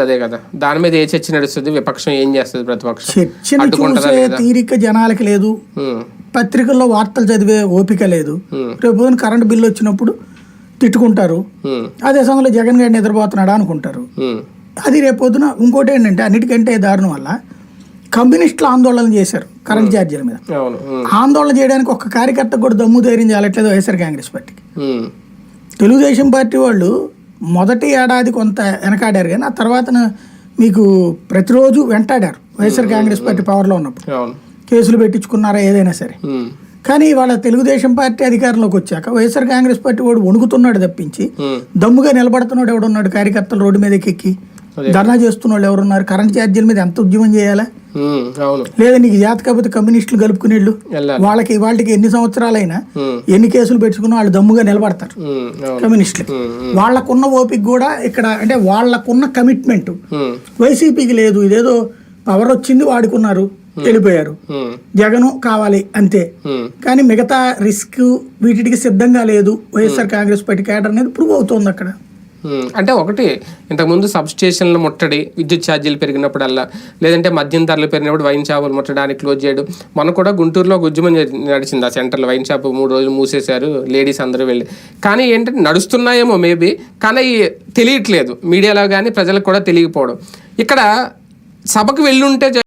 అదే కదా, దాని మీద ఏ చర్చ నడుస్తుంది, విపక్షం ఏం చేస్తుంది, ప్రతిపక్షం చర్చను చూసే తీరిక జనాలకి లేదు, పత్రికల్లో వార్తలు చదివే ఓపిక లేదు. రేపు కరెంట్ బిల్లు వచ్చినప్పుడు తిట్టుకుంటారు, అదే సమయంలో జగన్ గారిని నిద్రపోతున్నాడా అనుకుంటారు. అది రేపొద్దున ఇంకోటి ఏంటంటే అన్నిటికంటే దారుణం వల్ల కమ్యూనిస్టులు ఆందోళన చేశారు కరెంట్ ఛార్జీల మీద. ఆందోళన చేయడానికి ఒక కార్యకర్తకు కూడా దమ్ము ధైర్యం చేయట్లేదు వైఎస్ఆర్ కాంగ్రెస్ పార్టీకి. తెలుగుదేశం పార్టీ వాళ్ళు మొదటి ఏడాది కొంత వెనకాడారు, కానీ ఆ తర్వాత మీకు ప్రతిరోజు వెంటాడారు వైఎస్ఆర్ కాంగ్రెస్ పార్టీ పవర్లో ఉన్నప్పుడు. కేసులు పెట్టించుకున్నారా ఏదైనా సరే. కానీ వాళ్ళ తెలుగుదేశం పార్టీ అధికారంలోకి వచ్చాక వైఎస్ఆర్ కాంగ్రెస్ పార్టీ వాడు వణుకుతున్నాడు తప్పించి దమ్ముగా నిలబడుతున్నాడు ఎవడున్నాడు? కార్యకర్తలు రోడ్డు మీదకి ఎక్కి ధర్నా చేస్తున్న వాళ్ళు ఎవరున్నారు? కరెంట్ ఛార్జీల మీద ఎంత ఉద్యమం చేయాలా? లేదా నీకు జాత కాకపోతే కమ్యూనిస్టులు కలుపుకునేళ్ళు వాళ్ళకి ఎన్ని సంవత్సరాలైనా ఎన్ని కేసులు పెట్టుకున్నా వాళ్ళు దమ్ముగా నిలబడతారు కమ్యూనిస్టులకి. వాళ్ళకున్న ఓపిక కూడా ఇక్కడ అంటే వాళ్ళకున్న కమిట్మెంట్ వైసీపీకి లేదు. ఇదేదో పవర్ వచ్చింది వాడుకున్నారు వెళ్ళిపోయారు, జగను కావాలి అంతే. కానీ మిగతా రిస్క్ వీటికి సిద్ధంగా లేదు వైఎస్ఆర్ కాంగ్రెస్ పార్టీ క్యాడర్ అనేది ప్రూవ్ అవుతోంది అక్కడ. అంటే ఒకటి ఇంతకుముందు సబ్స్టేషన్ల ముట్టడి, విద్యుత్ ఛార్జీలు పెరిగినప్పుడల్లా, లేదంటే మద్యం ధరలు పెరిగినప్పుడు వైన్ షాపులు ముట్టడానికి క్లోజ్ చేయడం. మన కూడా గుంటూరులో ఒక ఉద్యమం నడిచింది, ఆ సెంటర్లో వైన్ షాప్ 3 రోజులు మూసేశారు, లేడీస్ అందరూ వెళ్ళి. కానీ ఏంటంటే నడుస్తున్నాయేమో మేబీ, కానీ తెలియట్లేదు మీడియాలో కానీ ప్రజలకు కూడా తెలియకపోవడం. ఇక్కడ సభకు వెళ్ళుంటే